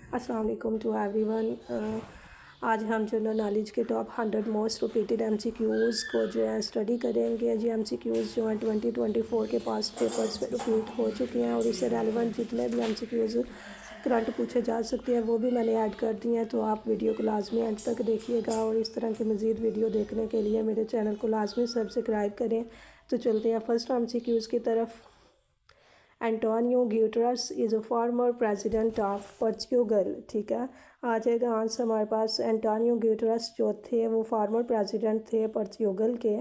अस्सलाम वालेकुम to everyone. आज हम जनरल नॉलेज के टॉप 100 मोस्ट रिपीटेड एमसीक्यूज़ को जो है स्टडी करेंगे। जी एमसीक्यूज़ जो हैं 2024 के पास्ट पेपर्स में रिपीट हो चुके हैं और इससे रेलिवेंट जितने भी एमसीक्यूज़ करंट पूछे जा सकते हैं वो भी मैंने ऐड कर दिए हैं। तो आप वीडियो को लाजमी एंड तक देखिएगा और इस तरह की मज़ीद वीडियो देखने के लिए मेरे चैनल को लाजमी सब्सक्राइब करें। तो चलते हैं फर्स्ट एमसीक्यूज़ की तरफ। Antonio Guterres is a former president of Portugal. ठीक है, आ जाएगा आंसर हमारे पास। एंटोनियो ग्यूटरस जो थे वो फॉर्मर प्रेसिडेंट थे पोर्चुगल के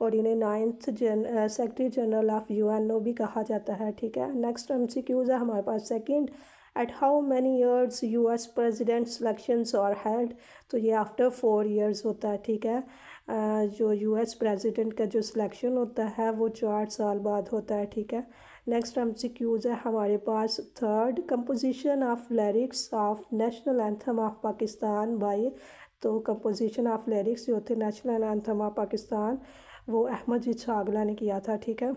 और इन्हें 9th secretary general of UNO भी कहा जाता है। ठीक है, नेक्स्ट एमसीक्यूज़ है हमारे पास। Second, at how many years US president elections are held. तो ये आफ्टर 4 ईयर्स होता है। ठीक है, जो यूएस प्रेसिडेंट का जो सिलेक्शन होता है वो 4 साल बाद होता है। ठीक है, नेक्स्ट एमसीक्यूज़ है हमारे पास। Third, composition of lyrics of national anthem of Pakistan by. तो कंपोजिशन ऑफ लिरिक्स जो थे नेशनल एंथम ऑफ पाकिस्तान वो अहमद इछागला ने किया था। ठीक है,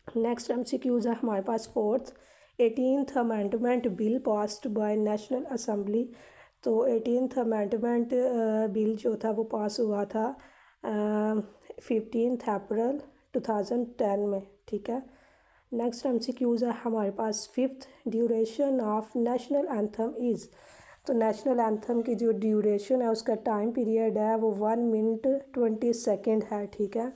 नेक्स्ट एमसीक्यूज़ है हमारे पास। Fourth, 18th amendment bill passed by national assembly. तो 18th अमेंडमेंट बिल जो था वो पास हुआ था 15 अप्रैल 2010 में। ठीक है, नेक्स्ट एमसीक्यूज़ है हमारे पास। Fifth, duration of national anthem is. तो नेशनल एंथम की जो ड्यूरेशन है उसका टाइम पीरियड है वो 1 मिनट 20 सेकेंड है। ठीक है,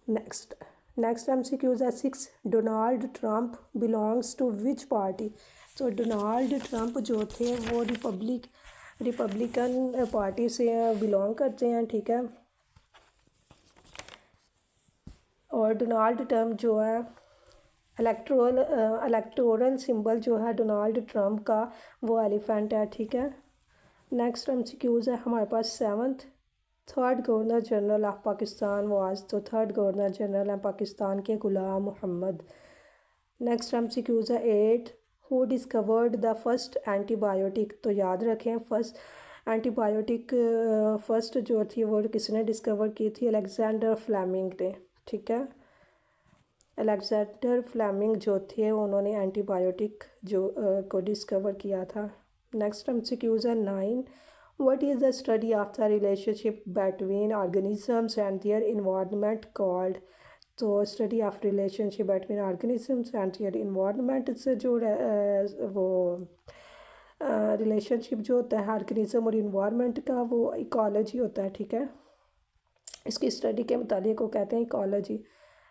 नेक्स्ट एमसीक्यूज़ है। Six, Donald Trump belongs to which party. तो डोनाल्ड ट्रंप जो थे वो रिपब्लिकन पार्टी से बिलोंग करते हैं। ठीक है, और डोनाल्ड ट्रंप जो है इलेक्टोरल सिंबल जो है डोनाल्ड ट्रंप का वो एलिफेंट है। ठीक है, नेक्स्ट एमसीक्यूज़ है हमारे पास। Seventh, third governor general of Pakistan was. तो थर्ड गवर्नर जनरल है पाकिस्तान के गुलाम मोहम्मद। नेक्स्ट एमसीक्यूज़ है। Eight, who discovered the first antibiotic. तो याद रखें फर्स्ट एंटीबायोटिक फर्स्ट जो थी वो किसने डिस्कवर की थी? अलेक्जेंडर फ्लेमिंग ने। ठीक है, अलेक्जेंडर फ्लेमिंग जो थे उन्होंने एंटीबायोटिक जो को डिस्कवर किया था। नेक्स्ट एमसीक्यूज़ है। 9, what is the study of the relationship between organisms and their environment called. तो study of relationship between organisms and their environment से जो वो रिलेशनशिप जो होता है ऑर्गेनिज्म और इन्वायरमेंट का वो इकोलॉजी होता है। ठीक है, इसकी स्टडी के मुताबिक वो कहते हैं इकोलॉजी।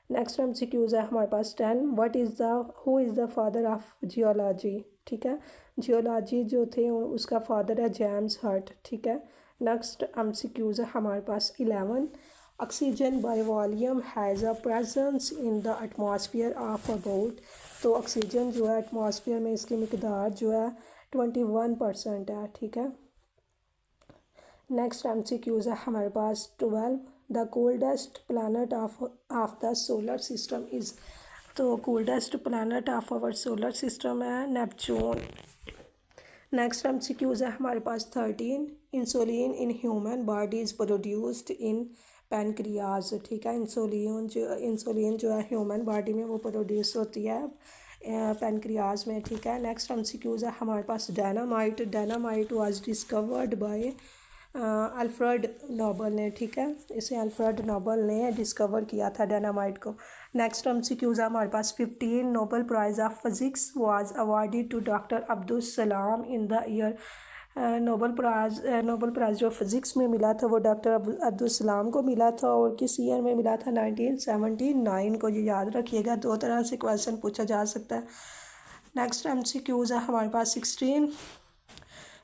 नेक्स्ट एमसीक्यूज़ है हमारे पास। 10, what is the who is the father of geology. ठीक है, जियोलॉजी जो थे उसका फादर है जेम्स हर्ट। ठीक है, नेक्स्ट एमसीक्यूज़ है हमारे पास। 11, oxygen by volume has a presence in the atmosphere of about. तो ऑक्सीजन जो है एटमॉस्फेयर में इसकी मिकदार जो है 21% है। ठीक है, नेक्स्ट एमसीक्यूज़ है हमारे पास। 12, the coldest planet of the solar system is. तो coldest planet of our solar system है नेपच्यून। नेक्स्ट एमसीक्यूज़ है हमारे पास। 13, insulin in human body is produced in pancreas. ठीक है, इंसुलिन जो है ह्यूमन बॉडी में वो प्रोड्यूस होती है पैनक्रियाज में। ठीक है, नेक्स्ट एमसीक्यूज़ है हमारे पास। Dynamite was discovered by Alfred Nobel ने। ठीक है, इसे अल्फ्रेड नोबल ने डिस्कवर किया था डायनामाइट को। नेक्स्ट एमसीक्यूज़ है हमारे पास। 15, Nobel prize of physics was awarded to doctor Abdul Salam in the year. Nobel prize जो फिज़िक्स में मिला था वो डॉक्टर अब्दुल सलाम को मिला था और किस ईयर में मिला था? 1979 को। ये याद रखिएगा, दो तरह से क्वेश्चन पूछा जा सकता है। नेक्स्ट एमसीक्यूज़ है हमारे पास। 16,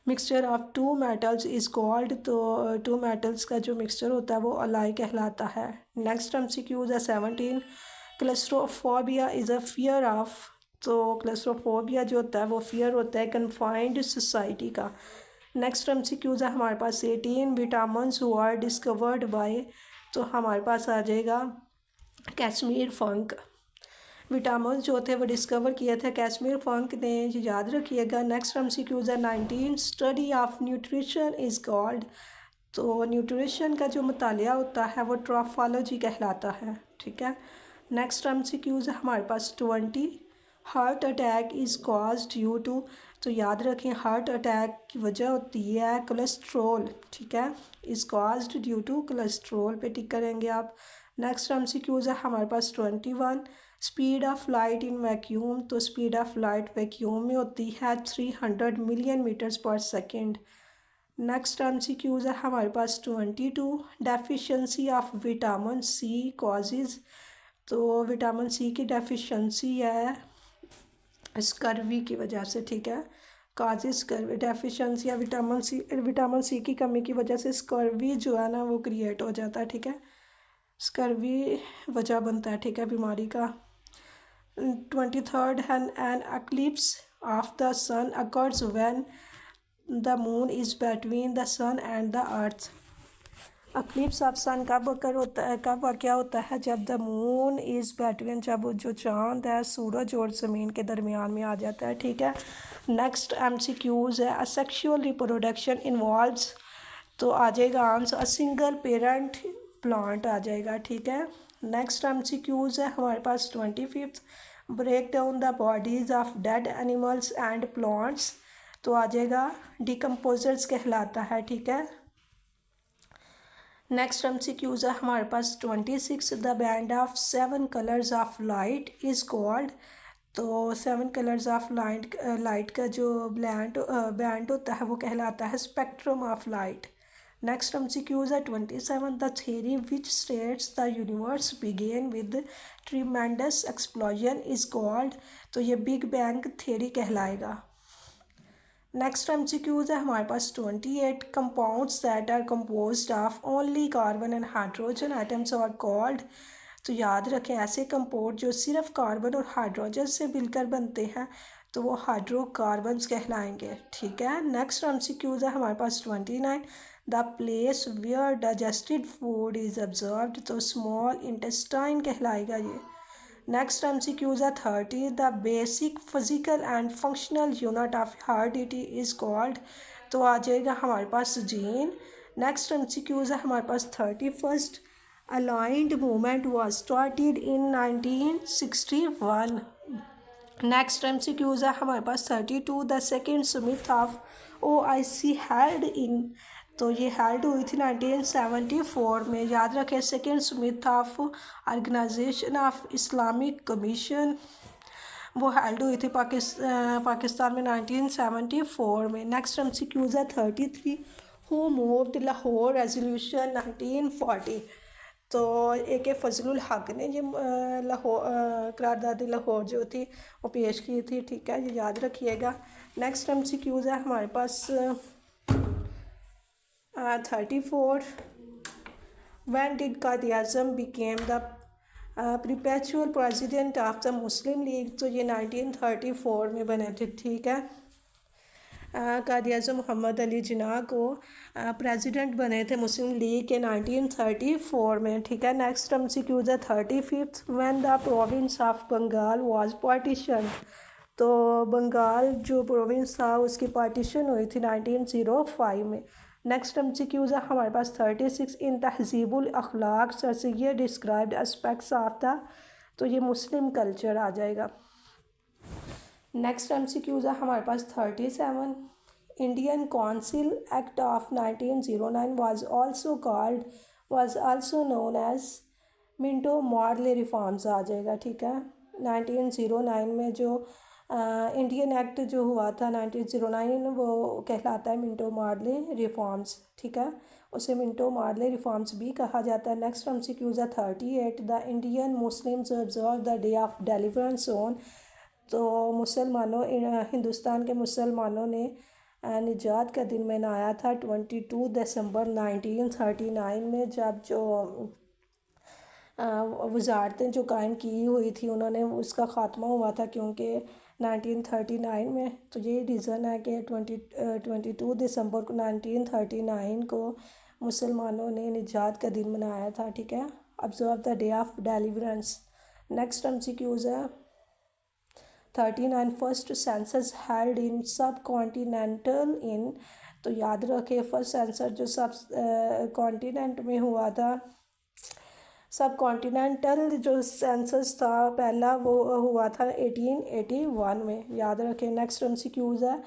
mixture of two metals is called. तो टू मेटल्स का जो मिक्सचर होता है वो अलाई कहलाता है। नेक्स्ट एमसीक्यूज़ है। 17, claustrophobia is a fear of. तो क्लस्ट्रोफोबिया जो होता है वो फियर होता है कन्फाइंड सोसाइटी का। नेक्स्ट एमसीक्यूज़ है हमारे पास। 18, विटामिन्स वर डिस्कवर्ड बाय। तो हमारे पास आ जाएगा कश्मीर फंक। विटामिन जो थे वो डिस्कवर किए थे कश्मीर फंक ने, याद रखिएगा। नेक्स्ट एमसीक्यूज़ है। 19, study of nutrition is called. तो न्यूट्रिशन का जो मुतालिया होता है वो ट्रॉफोलॉजी कहलाता है। ठीक है, नेक्स्ट एमसीक्यूज़ है हमारे पास। 20, heart attack is caused due to, तो याद रखें हार्ट अटैक की वजह होती है कोलेस्ट्रोल, ठीक है, is caused due to cholesterol पे टिक करेंगे आप। नेक्स्ट MCQs है हमारे पास 21। Speed of light in vacuum, तो स्पीड ऑफ लाइट वैक्यूम में होती है 300 million metres per second. Next MCQs है हमारे पास 22। Deficiency of vitamin C causes, तो विटामिन सी की डेफिशिएंसी है स्कर्वी की वजह से, ठीक है, काजिज स्कर्वी डेफिशिएंसी या विटामिन सी की कमी की वजह से स्कर्वी जो है ना वो क्रिएट हो जाता है, ठीक है, स्कर्वी वजह बनता है, ठीक है, बीमारी का। 23rd है an eclipse of the sun occurs when the moon is between the sun and the earth. Eclipse of sun कब अकर होता है, कब वाक़या होता है, जब द मून इज़ बिटवीन, जब जो चाँद है सूरज और ज़मीन के दरमियान में आ जाता है, ठीक है। नेक्स्ट MCQs है असेक्सुअल रिप्रोडक्शन इन्वॉल्व्स, तो आ जाएगा answer a single parent plant आ जाएगा, ठीक है। नेक्स्ट MCQs है हमारे पास 25th। Break down the bodies of dead animals and plants, तो आ जाएगा डिकम्पोजर्स कहलाता है, ठीक है। नेक्स्ट MCQs है हमारे पास 26। The band of 7 colours of light is called, तो 7 कलर्स ऑफ लाइट का जो बैंड होता है वो कहलाता है spectrum of light. Next MCQs है 27। The theory which states the universe began with tremendous explosion is called, तो ये बिग बैंग थ्योरी कहलाएगा। नेक्स्ट MCQs है हमारे पास 28। Compounds that are composed of only carbon and hydrogen items are called, तो याद रखें ऐसे कंपाउंड जो सिर्फ कार्बन और हाइड्रोजन से मिलकर बनते हैं तो वो हाइड्रोकार्बन्स कहलाएंगे, ठीक है। नेक्स्ट MCQs है हमारे पास 29। The place where digested food is observed, तो स्मॉल इंटेस्टाइन कहलाएगा ये। नेक्स्ट MCQs है 30। The basic physical and functional unit of heredity is called, तो आ जाएगा हमारे पास जीन। नेक्स्ट MCQs है हमारे पास 31st। Aligned movement was started in 1961। Next MCQs है हमारे पास 32। The second summit of OIC held in, तो ये हेल्ड हुई थी 1974 में, याद रखें second summit of organisation of Islamic commission वो हेल्ड हुई थी पाकिस्तान में 1974 में। नेक्स्ट MCQs है 33। हु मूव्ड लाहौर रेजोल्यूशन 1940, तो AK फजलुल हक ने ये लाहौर करारदादी लाहौर जो थी वो पेश की थी, ठीक है, ये याद रखिएगा। नेक्स्ट MCQs है हमारे पास 34। When did Qaid Azam became the perpetual president of the Muslim League, तो ये 1934 में बने थे, ठीक है। कायद आज़म मोहम्मद अली जिन्ना को प्रेसिडेंट बने थे मुस्लिम लीग के 1934 में, ठीक है। नेक्स्ट MCQs है 35th। When the province of Bengal was partition, तो बंगाल जो प्रोविंस था उसकी पार्टीशन हुई थी 1905 में। नेक्स्ट MCQs है हमारे पास 36। इन तहजीबुल अखलाक sir Syed described aspects of the, तो ये मुस्लिम कल्चर आ जाएगा। नेक्स्ट MCQs है हमारे पास 37। Indian council act of 1909 was also known as Minto Morley reforms आ जाएगा, ठीक है। 1909 में जो इंडियन एक्ट जो हुआ था 1909 वो कहलाता है मिंटो मॉडले रिफॉर्म्स, ठीक है, उसे मिंटो मॉडले रिफॉर्म्स भी कहा जाता है। नेक्स्ट MCQs है 38। The Indian Muslims observe the day of deliverance on, तो मुसलमानों हिंदुस्तान के मुसलमानों ने निजात का दिन मनाया था 22 दिसंबर 1939 में, जब जो वजारतें जो कायम की हुई थी उन्होंने उसका ख़ात्मा हुआ था क्योंकि 1939 में, तो ये रीज़न है कि 22 दिसंबर को 1939 को मुसलमानों ने निजात का दिन मनाया था, ठीक है, observe the day of deliverance. Next MCQs है 39। फर्स्ट सेंसस हेल्ड इन सब कॉन्टिनेंटल इन, तो याद रखें फर्स्ट सेंसर जो सब कॉन्टिनेंट में हुआ था सब कॉन्टिनेंटल जो सेंसस था पहला वो हुआ था 1881 में, याद रखें। नेक्स्ट एमसीक्यूज है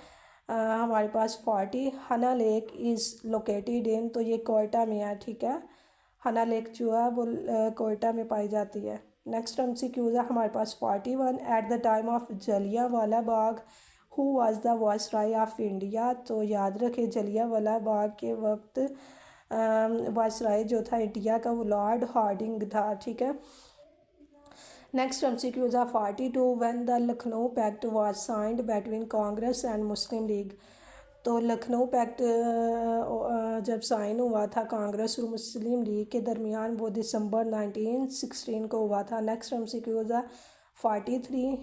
हमारे पास 40। हना लेक इज़ लोकेटेड इन, तो ये कोयटा में है, ठीक है। हना लेक जो है वो कोयटा में पाई जाती है। नेक्स्ट एमसीक्यूज है हमारे पास 41। At the time of Jallianwala Bagh who was the viceroy of India, तो याद रखें जलियांवाला बाग के वक्त वायसराय जो था इंडिया का वो लॉर्ड हार्डिंग था, ठीक है। Next MCQs are 42। When the Lucknow pact was signed between Congress and Muslim League, तो लखनऊ पैक्ट जब साइन हुआ था कांग्रेस और मुस्लिम लीग के दरमियान, वो दिसंबर 1916 को हुआ था। Next MCQs are 43।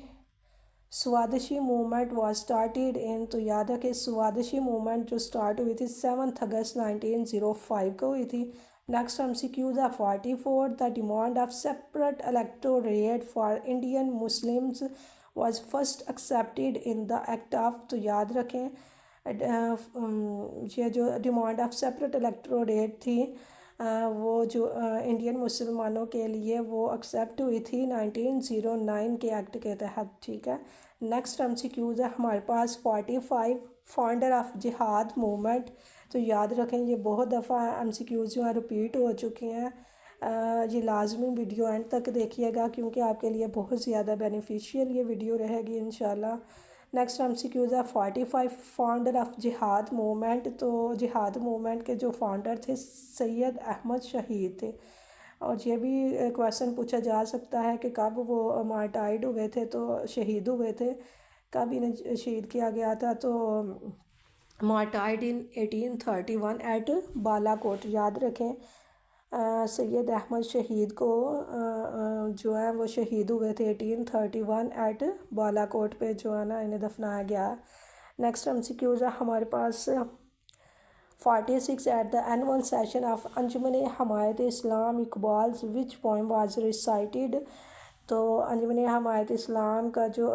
Swadeshi movement was started इन, तो याद रखें स्वदेशी मूवमेंट जो स्टार्ट हुई थी 7 अगस्त 1905 को हुई थी। नेक्स्ट एमसीक्यूज है 44। The demand of separate electorate for Indian Muslims was first accepted in the act of, तो याद रखें ये जो डिमांड ऑफ सेपरेट इलेक्टोरेट थी वो जो इंडियन मुसलमानों के लिए वो एक्सेप्ट हुई थी 1909 के एक्ट के तहत, ठीक है। नेक्स्ट एमसीक्यूज है हमारे पास 45। फाउंडर ऑफ जिहाद मूवमेंट, तो याद रखें ये बहुत दफ़ा एमसीक्यूज जो हैं रिपीट हो चुके हैं। ये लाजमी वीडियो एंड तक देखिएगा क्योंकि आपके लिए बहुत ज़्यादा बेनिफिशियल ये वीडियो रहेगी इंशाल्लाह। नेक्स्ट एमसीक्यूज है 45। फाउंडर ऑफ जिहाद मूवमेंट, तो जिहाद मूवमेंट के जो फाउंडर थे सैयद अहमद शहीद थे। और ये भी क्वेश्चन पूछा जा सकता है कि कब वो मार्टाइड हुए थे, तो शहीद हुए थे, कब इन्हें शहीद किया गया था, तो मार्टाइड इन 1831 एट बालाकोट, याद रखें सैयद अहमद शहीद को जो है वो शहीद हुए थे 1831 एट बालाकोट पे जो है ना इन्हें दफनाया गया। नेक्स्ट एमसीक्यूज है हमारे पास 46। At the annual session of Anjuman Himayat Islam Iqbal which poem was recited, तो अंजुमन हमायत इस्लाम का जो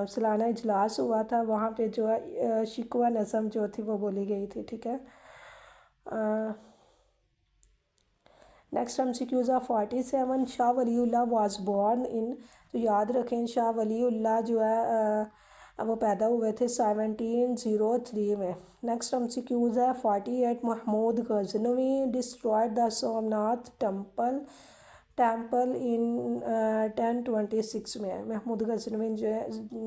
सालाना इजलास हुआ था वहाँ पे जो है शिकवा नज़म जो थी वो बोली गई थी, ठीक है। Next MCQs are 47। Shah Waliullah was born in, तो याद रखें शाह वलीउल्लाह जो है वो पैदा हुए थे 1703 में। नेक्स्ट एमसीक्यूज है 48। Mahmud Ghaznavi destroyed the Somnath temple in 1026 में। महमूद गजनवी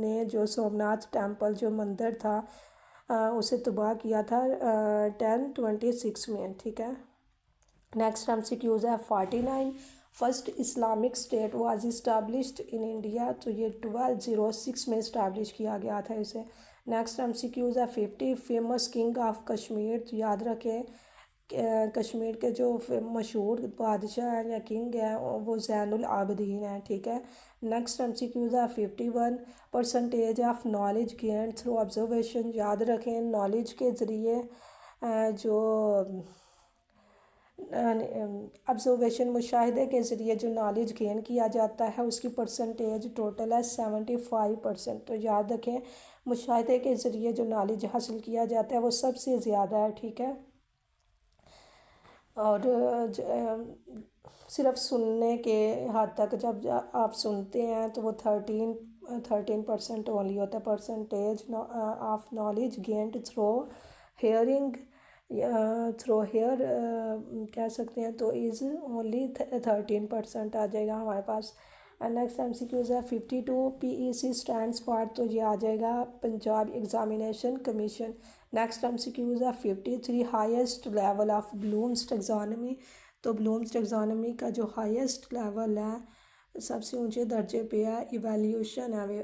ने जो सोमनाथ टेम्पल जो मंदिर था उसे तबाह किया था 1026 में, ठीक है। नेक्स्ट एमसीक्यूज है 49। First Islamic state was established in India, तो ये 1206 में इस्टाब्लिश किया गया था इसे। नेक्स्ट एमसीक्यूज है 50। फेमस किंग ऑफ कश्मीर, तो याद रखें कश्मीर के जो मशहूर बादशाह हैं या किंग हैं वो ज़ैनुल आबदीन हैं, ठीक है। नेक्स्ट एमसीक्यूज है 51। Percentage of knowledge gain through observation, याद रखें नॉलेज के ज़रिए जो ऑब्जर्वेशन मुशाहिदे के ज़रिए जो नॉलेज गेन किया जाता है उसकी परसेंटेज टोटल है 75%, तो याद रखें मुशाहिदे के ज़रिए जो नॉलेज हासिल किया जाता है वो सबसे ज़्यादा है, ठीक है। और सिर्फ सुनने के हद तक जब आप सुनते हैं तो वो 13% ओनली होता है। Percentage of knowledge gained through hearing कह सकते हैं, तो इज़ ओनली 13% आ जाएगा हमारे पास। नेक्स्ट एमसीक्यूज है 52। PEC स्टैंड्स फॉर, तो ये आ जाएगा Punjab examination commission. Next MCQs है 53। Highest level of Bloom's taxonomy, तो ब्लूम्स टैक्सोनॉमी का जो हाईएस्ट लेवल है सबसे ऊंचे दर्जे पे है इवैल्यूएशन है,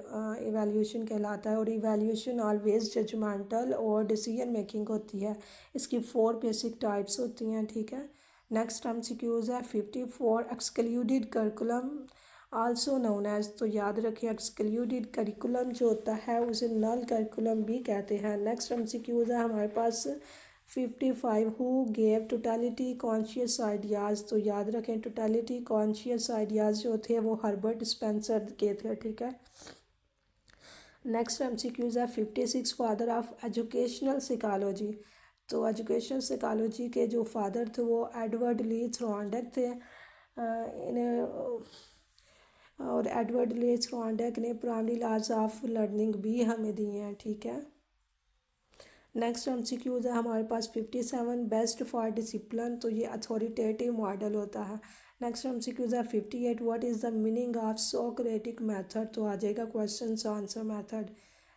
इवैल्यूएशन कहलाता है। और इवैल्यूएशन ऑलवेज जजमेंटल और डिसीजन मेकिंग होती है। इसकी 4 बेसिक टाइप्स होती हैं, ठीक है। नेक्स्ट एमसीक्यूज है 54। Excluded curriculum also known as, तो याद रखिए एक्सक्लूडेड करिकुलम जो होता है उसे नल करिकुलम भी कहते हैं। नेक्स्ट एमसीक्यूज है हमारे पास 55। Who gave totality conscious ideas, तो याद रखें टोटलिटी कॉन्शियस आइडियाज़ जो थे वो हर्बर्ट स्पेंसर के थे, ठीक है। नेक्स्ट एमसीक्यूज है 56। फादर ऑफ एजुकेशनल साइकोलॉजी, तो एजुकेशनल साइकोलॉजी के जो फादर थे वो एडवर्ड ली थ्रॉन्डक थे। इन्हें और एडवर्ड लेच कॉन्डेक ने प्राइमरी लॉज ऑफ लर्निंग भी हमें दिए हैं, ठीक है। नेक्स्ट एमसीक्यूज है हमारे पास 57 बेस्ट फॉर डिसिप्लिन, तो ये अथॉरिटेटिव मॉडल होता है। नेक्स्ट एमसीक्यूज है 58 what is the meaning of Socratic method, तो आ जाएगा question answer method.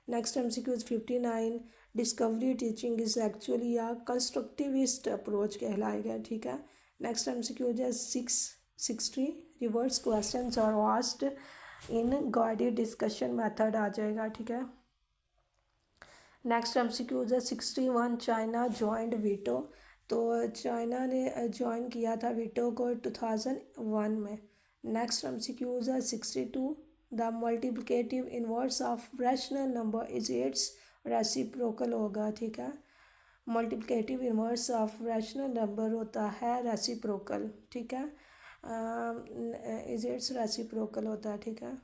Next MCQs 59 discovery teaching is actually या कंस्ट्रक्टिविस्ट अप्रोच कहलाएगा, ठीक है। नेक्स्ट एमसीक्यूज है 660 reverse question are asked in guided discussion method आ जाएगा, ठीक है। नेक्स्ट एमसीक्यूज है 61 चाइना जॉइंड वीटो, तो चाइना ने ज्वाइन किया था वीटो को 2001 में। नेक्स्ट एमसीक्यूज है 62 the multiplicative inverse of rational number is it's reciprocal होगा, ठीक है। Multiplicative inverse of rational number होता है रेसिप्रोकल, ठीक है। इज इट्स रेसिप्रोकल होता है, ठीक है।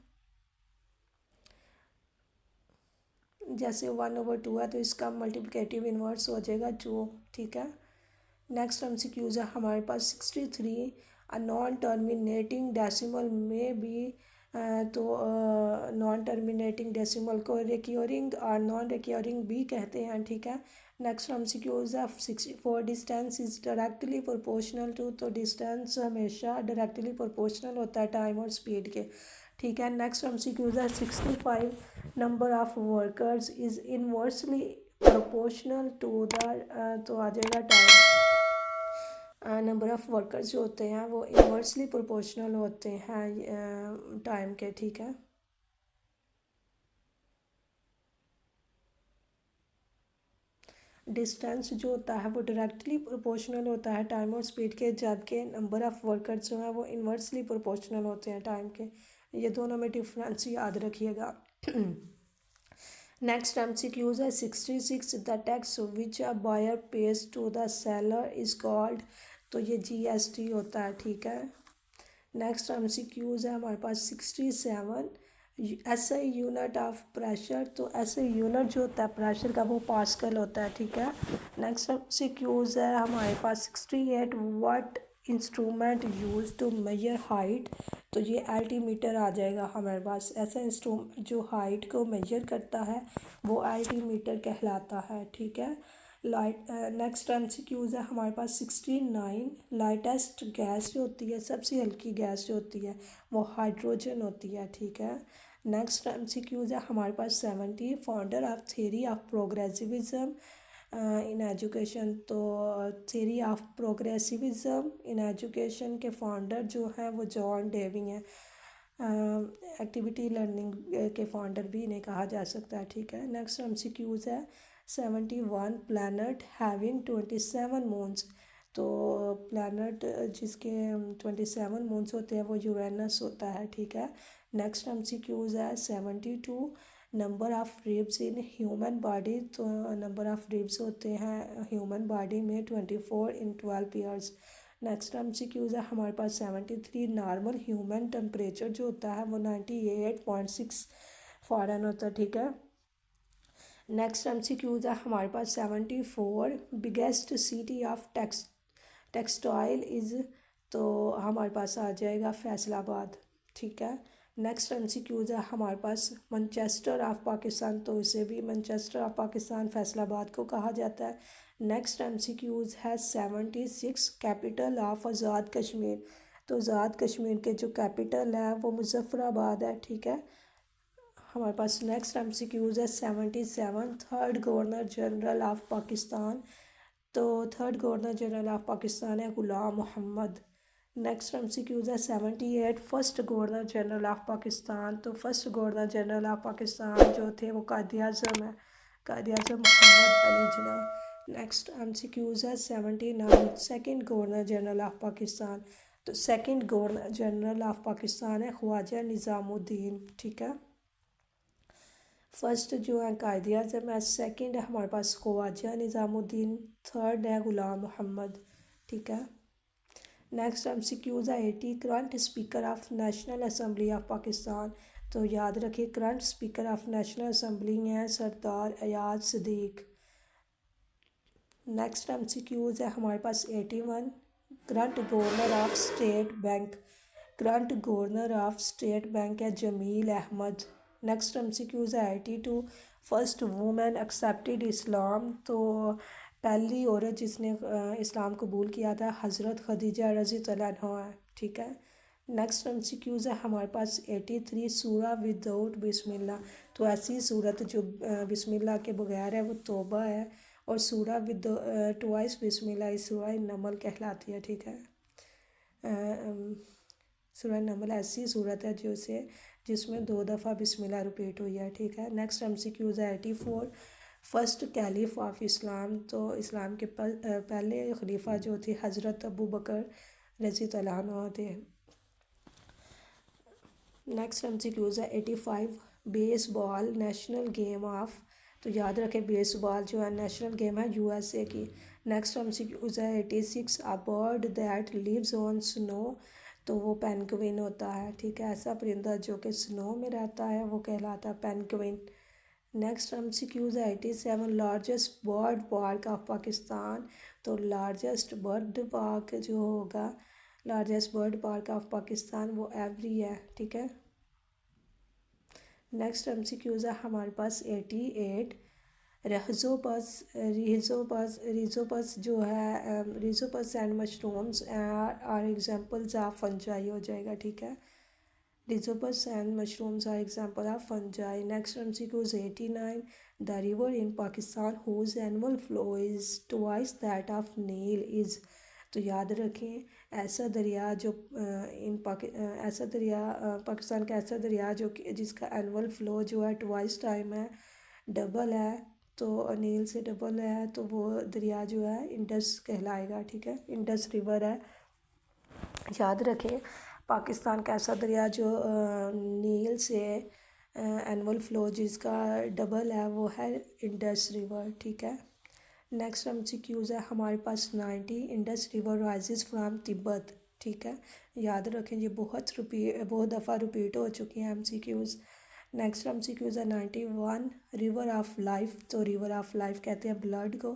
जैसे 1/2 है तो इसका मल्टीप्लिकेटिव इन्वर्स हो जाएगा 2, ठीक है। नेक्स्ट एमसीक्यूज है हमारे पास 63 नॉन टर्मिनेटिंग डेसिमल में भी तो नॉन टर्मिनेटिंग डेसिमल को रिक्योरिंग और नॉन रिक्योरिंग भी कहते हैं, ठीक है। नेक्स्ट एमसीक्यूज है 64 distance is directly proportional to, तो डिस्टेंस हमेशा डायरेक्टली प्रोपोर्शनल होता है टाइम और स्पीड के, ठीक है। नेक्स्ट एमसीक्यूज है 65 number of workers is inversely proportional to the, तो आ जाएगा टाइम। नंबर ऑफ वर्कर्स जो होते हैं वो इनवर्सली प्रोपोर्शनल होते हैं टाइम के, ठीक है। डिस्टेंस जो होता है वो डायरेक्टली प्रोपोर्शनल होता है टाइम और स्पीड के, जबकि नंबर ऑफ वर्कर्स जो हैं वो इनवर्सली प्रोपोर्शनल होते हैं टाइम के। ये दोनों में डिफरेंस याद रखिएगा। नेक्स्ट एमसीक्यूज है 66 the tax which a buyer pays to the seller is called, तो ये जीएसटी होता है, ठीक है। नेक्स्ट एमसीक्यूज है हमारे पास 67 ऐसे यूनिट ऑफ प्रेशर, तो ऐसे यूनिट जो होता है प्रेशर का वो पास्कल होता है, ठीक है। नेक्स्ट एमसीक्यूज है हमारे पास 68 what instrument use to measure height, तो ये एल्टीमीटर आ जाएगा हमारे पास। ऐसा इंस्ट्रूमेंट जो हाइट को मेजर करता है वो एल्टीमीटर कहलाता है, ठीक है। लाइट नेक्स्ट एमसीक्यूज है हमारे पास 69 लाइटेस्ट गैस जो होती है, सबसे हल्की गैस जो होती है वो हाइड्रोजन होती है, ठीक है। नेक्स्ट एमसीक्यूज है हमारे पास 70 founder of theory of progressivism in education, तो theory of progressivism in education के फाउंडर जो हैं वो जॉन डेवी हैं। एक्टिविटी लर्निंग के फाउंडर भी इन्हें कहा जा सकता है, ठीक है। नेक्स्ट एमसीक्यूज है 71 प्लैनेट हैविंग 27 मून्स, तो प्लैनेट जिसके 27 मून्स होते हैं वो यूरेनस होता है, ठीक है। नेक्स्ट एमसीक्यूज है 72 number of ribs in human body, तो नंबर ऑफ रिब्स होते हैं ह्यूमन बॉडी में 24 इन 12 ईयर्स। नेक्स्ट एमसीक्यूज है हमारे पास 73 नॉर्मल ह्यूमन टेम्परेचर जो होता है वो 98.6 फ़ारेनहाइट होता है, ठीक है। नेक्स्ट एमसीक्यूज है हमारे पास 74 biggest city of textile is, तो हमारे पास आ जाएगा फैसलाबाद, ठीक है। नेक्स्ट एमसीक्यूज है हमारे पास मैनचेस्टर ऑफ पाकिस्तान, तो इसे भी मैनचेस्टर ऑफ पाकिस्तान फैसलाबाद को कहा जाता है। नेक्स्ट एमसीक्यूज है 76 कैपिटल ऑफ आज़ाद कश्मीर, तो आज़ाद कश्मीर के जो कैपिटल है वो मुजफ्फराबाद है, ठीक है। हमारे पास नेक्स्ट एमसीक्यूज है 77 third governor general of Pakistan, तो third governor general of Pakistan है गुलाम मोहम्मद। नेक्स्ट एमसीक्यूज है 78 first governor general of Pakistan, तो first governor general of Pakistan जो थे वो कायद आज़म है, कायद आज़म मोहम्मद अली जिन्ना। नेक्स्ट एमसीक्यूज है 79 second governor general of Pakistan, तो second governor general of Pakistan है ख्वाजा निज़ामुद्दीन, ठीक है। फर्स्ट जो है कायद आज़म है, सेकंड है हमारे पास ख्वाजा निज़ामुद्दीन, थर्ड है गुलाम मोहम्मद, ठीक है। नेक्स्ट एमसीक्यूज है 80 current speaker of national assembly of Pakistan, तो याद रखिए current speaker of national assembly हैं सरदार अयाज सदीक। नेक्स्ट एमसीक्यूज है हमारे पास 81 current governor of state bank, current governor of state bank है जमील अहमद। नेक्स्ट एमसीक्यूज है 82, फर्स्ट वुमेन एक्सेप्टेड इस्लाम, तो पहली औरत जिसने इस्लाम कबूल किया था हज़रत खदीजा रज़ी अल्लाह अन्हा है, ठीक है। नेक्स्ट एमसीक्यूज है हमारे पास 83, सूरा विदाउट बिस्मिल्लाह, तो ऐसी सूरत जो बिस्मिल्लाह के बगैर है वो तौबा है, और सूरा विद ट्वाइस बिस्मिल्लाह इस सूरा नमल कहलाती है, ठीक है। सूरह नमल ऐसी सूरत है जिसमें 2 दफ़ा बिस्मिल्लाह रिपीट हुई है, ठीक है। नेक्स्ट एमसीक्यूज है 84, फर्स्ट कैलिफ ऑफ इस्लाम, तो इस्लाम के पहले खलीफा जो थे हज़रत अबू बकर रज़ी अल्लाह अन्हु थे। नेक्स्ट एमसीक्यूज है 85, बेसबॉल नेशनल गेम ऑफ, तो याद रखें बेसबॉल जो है नेशनल गेम है यूएसए की। नेक्स्ट एमसीक्यूज है 86, a bird that lives on snow, तो वो पेंगुइन होता है, ठीक है। ऐसा परिंदा जो कि स्नो में रहता है वो कहलाता है पेंगुइन। नेक्स्ट एमसीक्यूज है 87, largest bird park of Pakistan, तो लार्जेस्ट बर्ड पार्क जो होगा, largest bird park of Pakistan वो एवरी है, ठीक है। नेक्स्ट एमसीक्यूज है हमारे पास 88, रिजोपस जो है rhizopus and mushrooms are examples of fungi हो जाएगा, ठीक है। Rhizopus and mushrooms are example of fungi. Next MCQs 89, the river in Pakistan whose annual flow is twice that of Nile is, तो याद रखें ऐसा दरिया जो ऐसा दरिया पाकिस्तान का ऐसा दरिया जो कि जिसका एनुअल फ़्लो जो है ट्वाइस टाइम है, डबल है, तो नील से डबल है, तो वो दरिया जो है इंडस कहलाएगा, ठीक है। इंडस रिवर है, याद रखें पाकिस्तान का ऐसा दरिया जो नील से एनुअल फ़्लो जिसका डबल है वो है इंडस रिवर, ठीक है। नेक्स्ट एमसीक्यूज है हमारे पास 90, Indus river rises from Tibet, ठीक है। याद रखें ये बहुत दफ़ा रिपीट हो चुकी हैं एमसीक्यूज। नेक्स्ट एमसीक्यूज है 91, रिवर ऑफ लाइफ, तो रिवर ऑफ लाइफ कहते हैं ब्लड को।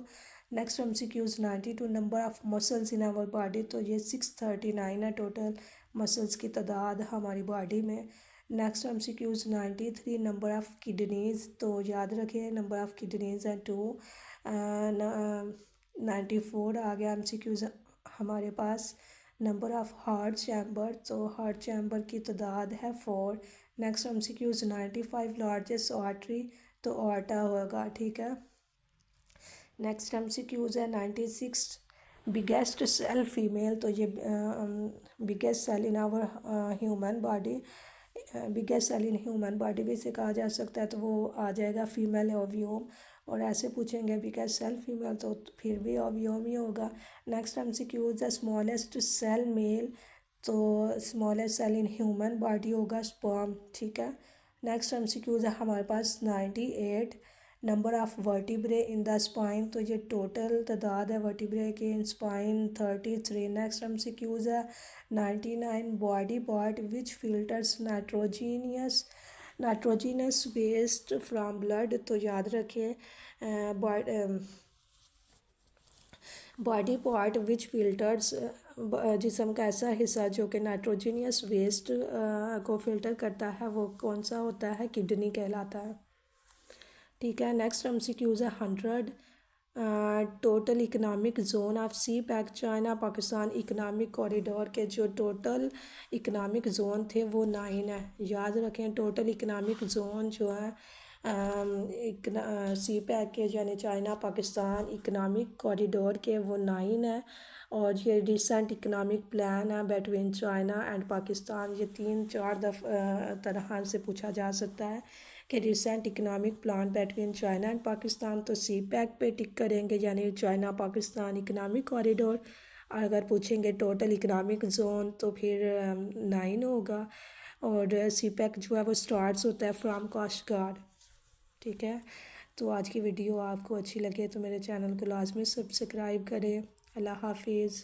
Next MCQs 92, number of muscles in our body, तो ये 639 है टोटल मसल्स की तादाद हमारी बॉडी में। Next MCQs 93, number of kidneys, तो याद रखें नंबर ऑफ़ किडनीज़ हैं 2। 94 आ गया एमसीक्यूज हमारे पास, नंबर ऑफ़ हार्ट चैम्बर, तो हार्ट चैम्बर की तादाद है 4। नेक्स्ट एमसीक्यूज 95, लार्जेस्ट आर्टरी, तो आर्टा होगा, ठीक है। नेक्स्ट एमसीक्यूज है 96, बिगेस्ट सेल फीमेल, तो ये biggest cell in our human body, biggest cell in human body भी इसे कहा जा सकता है, तो वो आ जाएगा फीमेल ओव्यूम। और ऐसे पूछेंगे बिगेस्ट सेल फीमेल तो फिर भी ओव्यूम ही होगा। नेक्स्ट एमसीक्यूज है स्मॉलेस्ट सेल मेल, तो smallest cell in human body होगा स्पर्म, ठीक है। नेक्स्ट एमसीक्यूज है हमारे पास 98, number of vertebrae in the spine, तो ये टोटल तादाद है वर्टिब्रे की इन स्पाइन 33। नेक्स्ट एमसीक्यूज है 99, body part which filters nitrogenous waste from blood, तो याद रखें बॉडी पार्ट विच फिल्टर्स, जिस्म का ऐसा हिस्सा जो कि नाइट्रोजीनियस वेस्ट को फिल्टर करता है वो कौन सा होता है, किडनी कहलाता है, ठीक है। नेक्स्ट एमसीक्यूज है 100, total economic zone of CPEC China Pakistan economic corridor के जो टोटल इकनॉमिक जोन थे वो 9 है, याद रखें टोटल इकनॉमिक जोन जो है सी पैक के यानी चाइना पाकिस्तान इकनॉमिक कॉरिडोर के वो 9 है। और ये रिसेंट इकनॉमिक प्लान है बिटवीन चाइना एंड पाकिस्तान, ये 3-4 तरह से पूछा जा सकता है कि recent economic plan between China and Pakistan, तो सी पैक पे टिक करेंगे यानी चाइना पाकिस्तान इकनॉमिक कॉरिडोर। और अगर पूछेंगे टोटल इकनॉमिक जोन तो फिर 9 होगा। और सी पैक जो है वो स्टार्ट्स होता है फ्राम काशगार, ठीक है। तो आज की वीडियो आपको अच्छी लगे तो मेरे चैनल को लाजमी सब्सक्राइब करें। अल्लाह हाफिज़।